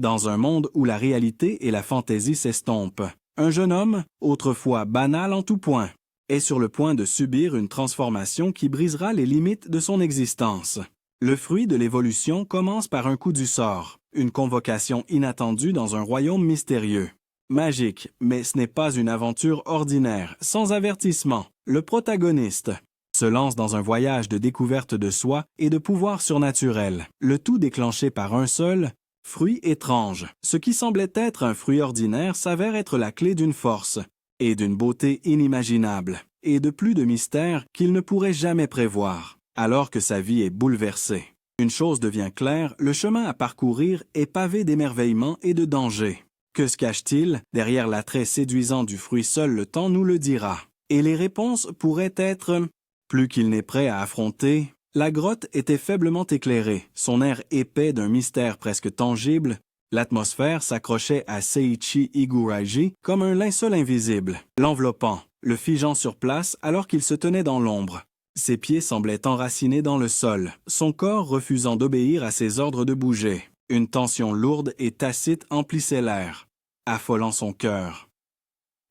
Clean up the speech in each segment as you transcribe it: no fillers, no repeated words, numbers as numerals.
dans un monde où la réalité et la fantaisie s'estompent. Un jeune homme, autrefois banal en tout point, est sur le point de subir une transformation qui brisera les limites de son existence. Le fruit de l'évolution commence par un coup du sort, une convocation inattendue dans un royaume mystérieux. Magique, mais ce n'est pas une aventure ordinaire, sans avertissement. Le protagoniste se lance dans un voyage de découverte de soi et de pouvoir surnaturel, le tout déclenché par un seul fruit étrange. Ce qui semblait être un fruit ordinaire s'avère être la clé d'une force et d'une beauté inimaginable, et de plus de mystère qu'il ne pourrait jamais prévoir. Alors que sa vie est bouleversée. Une chose devient claire, le chemin à parcourir est pavé d'émerveillements et de dangers. Que se cache-t-il derrière l'attrait séduisant du fruit? Seul le temps nous le dira. Et les réponses pourraient être... Plus qu'il n'est prêt à affronter, la grotte était faiblement éclairée, son air épais d'un mystère presque tangible. L'atmosphère s'accrochait à Seiichi Higurashi comme un linceul invisible, l'enveloppant, le figeant sur place alors qu'il se tenait dans l'ombre. Ses pieds semblaient enracinés dans le sol, son corps refusant d'obéir à ses ordres de bouger. Une tension lourde et tacite emplissait l'air, affolant son cœur.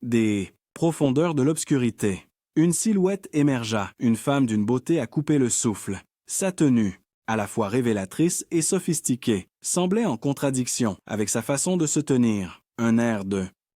Des profondeurs de l'obscurité. Une silhouette émergea, une femme d'une beauté à couper le souffle. Sa tenue, à la fois révélatrice et sophistiquée, semblait en contradiction avec sa façon de se tenir. Un air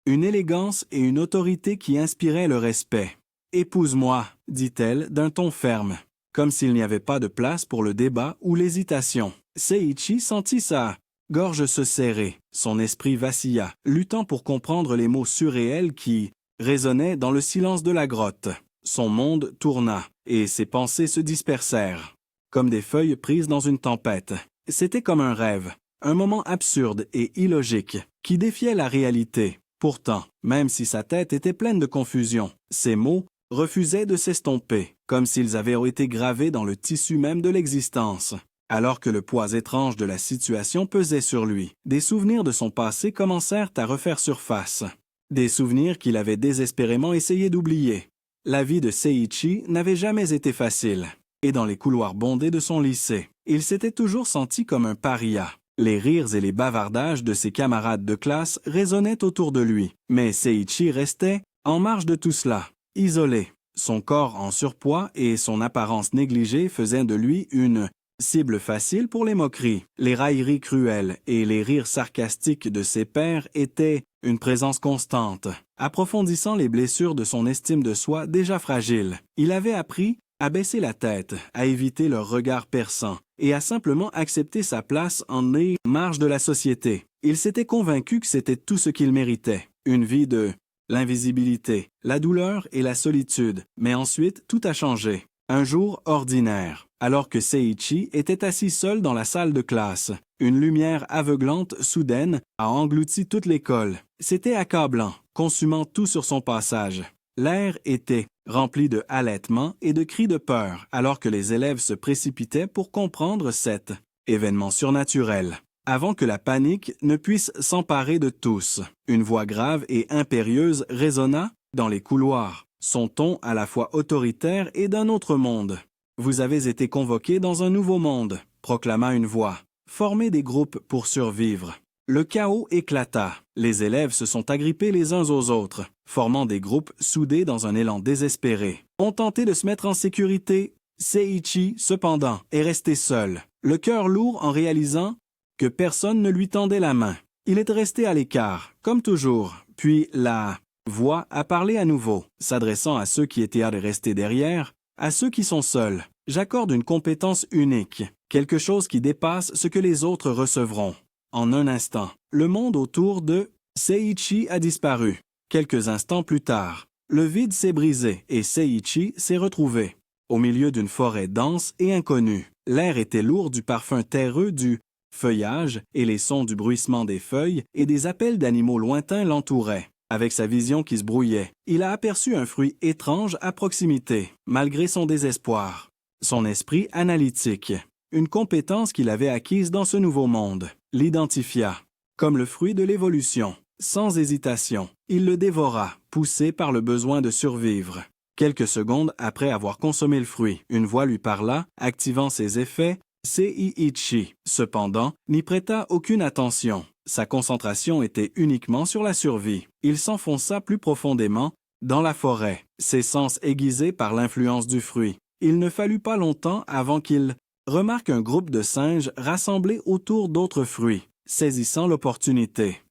une élégance et une autorité qui inspiraient le respect. « Épouse-moi », dit-elle d'un ton ferme, comme s'il n'y avait pas de place pour le débat ou l'hésitation. Seiichi sentit sa gorge se serrer, son esprit vacilla, luttant pour comprendre les mots surréels qui résonnaient dans le silence de la grotte. Son monde tourna, et ses pensées se dispersèrent, comme des feuilles prises dans une tempête. C'était comme un rêve, un moment absurde et illogique, qui défiait la réalité. Pourtant, même si sa tête était pleine de confusion, ses mots refusaient de s'estomper, comme s'ils avaient été gravés dans le tissu même de l'existence. Alors que le poids étrange de la situation pesait sur lui, des souvenirs de son passé commencèrent à refaire surface. Des souvenirs qu'il avait désespérément essayé d'oublier. La vie de Seiichi n'avait jamais été facile, et dans les couloirs bondés de son lycée, il s'était toujours senti comme un paria. Les rires et les bavardages de ses camarades de classe résonnaient autour de lui, mais Seiichi restait en marge de tout cela. Isolé, son corps en surpoids et son apparence négligée faisaient de lui une cible facile pour les moqueries. Les railleries cruelles et les rires sarcastiques de ses pairs étaient une présence constante, approfondissant les blessures de son estime de soi déjà fragile. Il avait appris à baisser la tête, à éviter leurs regards perçants et à simplement accepter sa place en marge de la société. Il s'était convaincu que c'était tout ce qu'il méritait, une vie de l'invisibilité, la douleur et la solitude. Mais ensuite, tout a changé. Un jour ordinaire, alors que Seiichi était assis seul dans la salle de classe. Une lumière aveuglante, soudaine, a englouti toute l'école. C'était accablant, consumant tout sur son passage. L'air était rempli de halètements et de cris de peur, alors que les élèves se précipitaient pour comprendre cet événement surnaturel. Avant que la panique ne puisse s'emparer de tous, une voix grave et impérieuse résonna dans les couloirs, son ton à la fois autoritaire et d'un autre monde. « Vous avez été convoqués dans un nouveau monde », proclama une voix. « Formez des groupes pour survivre. » Le chaos éclata. Les élèves se sont agrippés les uns aux autres, formant des groupes soudés dans un élan désespéré. On tentait de se mettre en sécurité. Seiichi, cependant, est resté seul, le cœur lourd en réalisant que personne ne lui tendait la main. Il est resté à l'écart, comme toujours, puis la voix a parlé à nouveau, s'adressant à ceux qui étaient restés derrière, à ceux qui sont seuls. J'accorde une compétence unique, quelque chose qui dépasse ce que les autres recevront. En un instant, le monde autour de Seiichi a disparu. Quelques instants plus tard, le vide s'est brisé et Seiichi s'est retrouvé au milieu d'une forêt dense et inconnue. L'air était lourd du parfum terreux du feuillage et les sons du bruissement des feuilles et des appels d'animaux lointains l'entouraient. Avec sa vision qui se brouillait, il a aperçu un fruit étrange à proximité, malgré son désespoir. Son esprit analytique, une compétence qu'il avait acquise dans ce nouveau monde, l'identifia comme le fruit de l'évolution. Sans hésitation, il le dévora, poussé par le besoin de survivre. Quelques secondes après avoir consommé le fruit, une voix lui parla, activant ses effets. Seiichi, cependant, n'y prêta aucune attention. Sa concentration était uniquement sur la survie. Il s'enfonça plus profondément dans la forêt, ses sens aiguisés par l'influence du fruit. Il ne fallut pas longtemps avant qu'il remarque un groupe de singes rassemblés autour d'autres fruits, saisissant l'opportunité.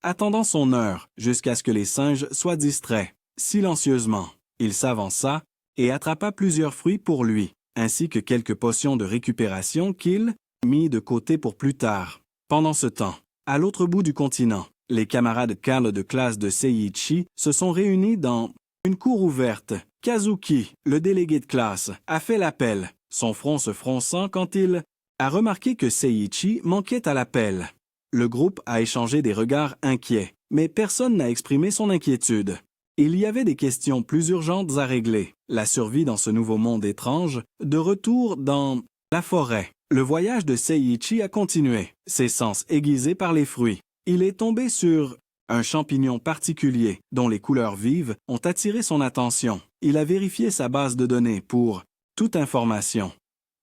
Attendant son heure, jusqu'à ce que les singes soient distraits. Silencieusement, il s'avança et attrapa plusieurs fruits pour lui, ainsi que quelques potions de récupération qu'il mit de côté pour plus tard. Pendant ce temps, à l'autre bout du continent, les camarades cadres de classe de Seiichi se sont réunis dans une cour ouverte. Kazuki, le délégué de classe, a fait l'appel, son front se fronçant quand il a remarqué que Seiichi manquait à l'appel. Le groupe a échangé des regards inquiets, mais personne n'a exprimé son inquiétude. Il y avait des questions plus urgentes à régler. La survie dans ce nouveau monde étrange, de retour dans la forêt. Le voyage de Seiichi a continué, ses sens aiguisés par les fruits. Il est tombé sur un champignon particulier dont les couleurs vives ont attiré son attention. Il a vérifié sa base de données pour toute information,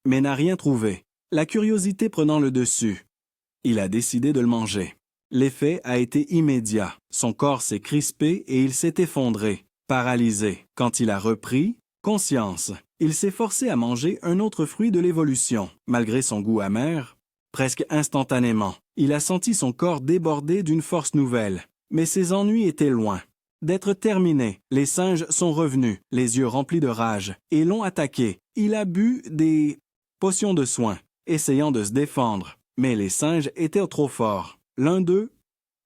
mais n'a rien trouvé. La curiosité prenant le dessus, il a décidé de le manger. L'effet a été immédiat. Son corps s'est crispé et il s'est effondré, paralysé. Quand il a repris conscience, il s'est forcé à manger un autre fruit de l'évolution. Malgré son goût amer, presque instantanément, il a senti son corps déborder d'une force nouvelle. Mais ses ennuis étaient loin d'être terminés. Les singes sont revenus, les yeux remplis de rage, et l'ont attaqué. Il a bu des potions de soin, essayant de se défendre. Mais les singes étaient trop forts. L'un d'eux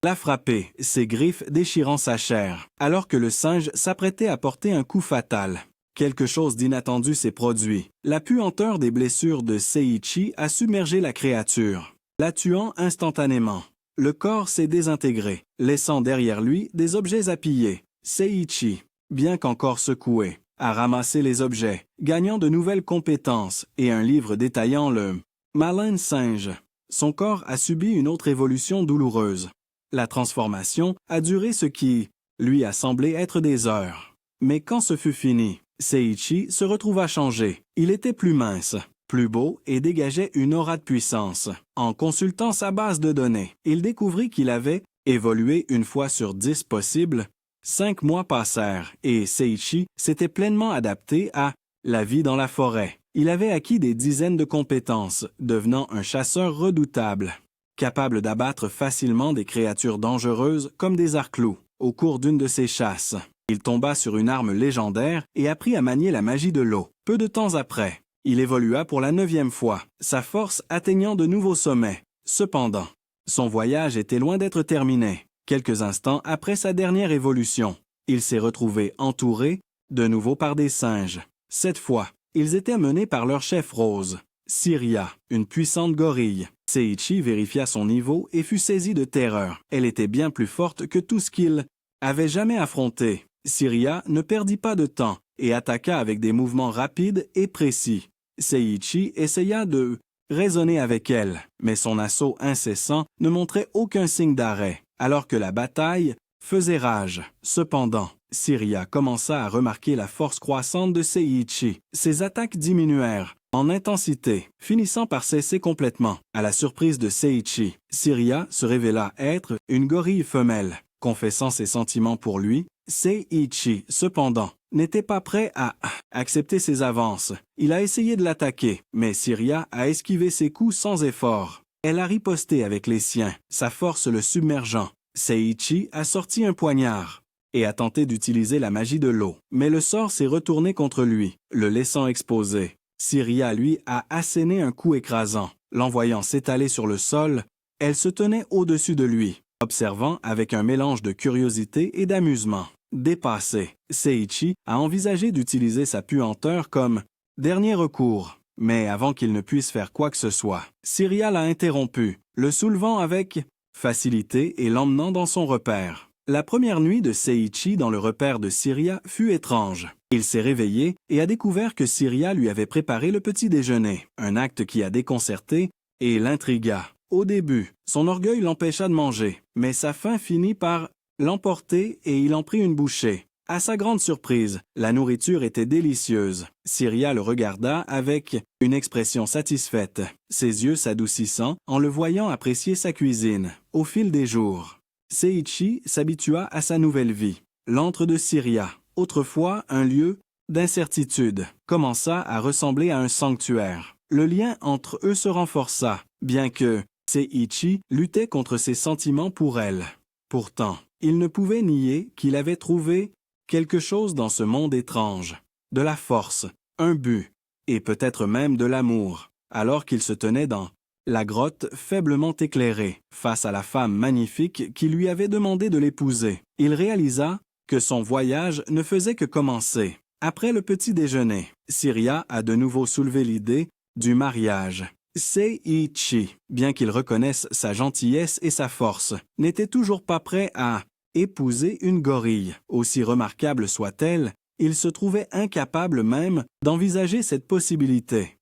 l'a frappé, ses griffes déchirant sa chair, alors que le singe s'apprêtait à porter un coup fatal. Quelque chose d'inattendu s'est produit. La puanteur des blessures de Seiichi a submergé la créature, la tuant instantanément. Le corps s'est désintégré, laissant derrière lui des objets à piller. Seiichi, bien qu'encore secoué, a ramassé les objets, gagnant de nouvelles compétences et un livre détaillant le malin singe. Son corps a subi une autre évolution douloureuse. La transformation a duré ce qui lui a semblé être des heures. Mais quand ce fut fini, Seiichi se retrouva changé. Il était plus mince, plus beau et dégageait une aura de puissance. En consultant sa base de données, il découvrit qu'il avait évolué une fois sur 10 possibles. 5 mois passèrent et Seiichi s'était pleinement adapté à la vie dans la forêt. Il avait acquis des dizaines de compétences, devenant un chasseur redoutable, capable d'abattre facilement des créatures dangereuses comme des arclous. Au cours d'une de ses chasses, il tomba sur une arme légendaire et apprit à manier la magie de l'eau. Peu de temps après, il évolua pour la 9e fois, sa force atteignant de nouveaux sommets. Cependant, son voyage était loin d'être terminé. Quelques instants après sa dernière évolution, il s'est retrouvé entouré de nouveau par des singes. Cette fois, ils étaient menés par leur chef rose, Syria, une puissante gorille. Seiichi vérifia son niveau et fut saisi de terreur. Elle était bien plus forte que tout ce qu'il avait jamais affronté. Syria ne perdit pas de temps et attaqua avec des mouvements rapides et précis. Seiichi essaya de raisonner avec elle, mais son assaut incessant ne montrait aucun signe d'arrêt, alors que la bataille faisait rage. Cependant, Syria commença à remarquer la force croissante de Seiichi. Ses attaques diminuèrent en intensité, finissant par cesser complètement. À la surprise de Seiichi, Syria se révéla être une gorille femelle. Confessant ses sentiments pour lui, Seiichi, cependant, n'était pas prêt à accepter ses avances. Il a essayé de l'attaquer, mais Syria a esquivé ses coups sans effort. Elle a riposté avec les siens, sa force le submergeant. Seiichi a sorti un poignard et a tenté d'utiliser la magie de l'eau, mais le sort s'est retourné contre lui, le laissant exposé. Syria, lui, a asséné un coup écrasant. L'envoyant s'étaler sur le sol, elle se tenait au-dessus de lui, observant avec un mélange de curiosité et d'amusement. Dépassé, Seiichi a envisagé d'utiliser sa puanteur comme dernier recours. Mais avant qu'il ne puisse faire quoi que ce soit, Syria l'a interrompu, le soulevant avec facilité et l'emmenant dans son repère. La première nuit de Seiichi dans le repère de Syria fut étrange. Il s'est réveillé et a découvert que Syria lui avait préparé le petit déjeuner, un acte qui a déconcerté et l'intrigua. Au début, son orgueil l'empêcha de manger, mais sa faim finit par l'emporter et il en prit une bouchée. À sa grande surprise, la nourriture était délicieuse. Syria le regarda avec une expression satisfaite, ses yeux s'adoucissant en le voyant apprécier sa cuisine. Au fil des jours, Seiichi s'habitua à sa nouvelle vie. L'antre de Syria, autrefois un lieu d'incertitude, commença à ressembler à un sanctuaire. Le lien entre eux se renforça, bien que Seiichi luttait contre ses sentiments pour elle. Pourtant, il ne pouvait nier qu'il avait trouvé quelque chose dans ce monde étrange, de la force, un but, et peut-être même de l'amour, alors qu'il se tenait dans la grotte faiblement éclairée, face à la femme magnifique qui lui avait demandé de l'épouser. Il réalisa que son voyage ne faisait que commencer. Après le petit déjeuner, Syria a de nouveau soulevé l'idée du mariage. Seiichi, bien qu'il reconnaisse sa gentillesse et sa force, n'était toujours pas prêt à épouser une gorille. Aussi remarquable soit-elle, il se trouvait incapable même d'envisager cette possibilité.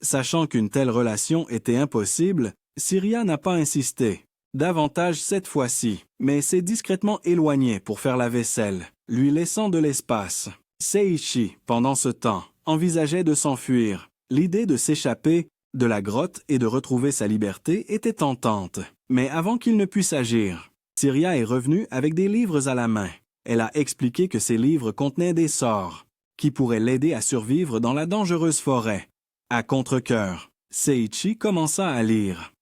Sachant qu'une telle relation était impossible, Syria n'a pas insisté. Davantage cette fois-ci, mais s'est discrètement éloigné pour faire la vaisselle, lui laissant de l'espace. Seiichi, pendant ce temps, envisageait de s'enfuir. L'idée de s'échapper de la grotte et de retrouver sa liberté était tentante. Mais avant qu'il ne puisse agir, Syria est revenue avec des livres à la main. Elle a expliqué que ces livres contenaient des sorts qui pourraient l'aider à survivre dans la dangereuse forêt. À contre-cœur, Seiichi commença à lire.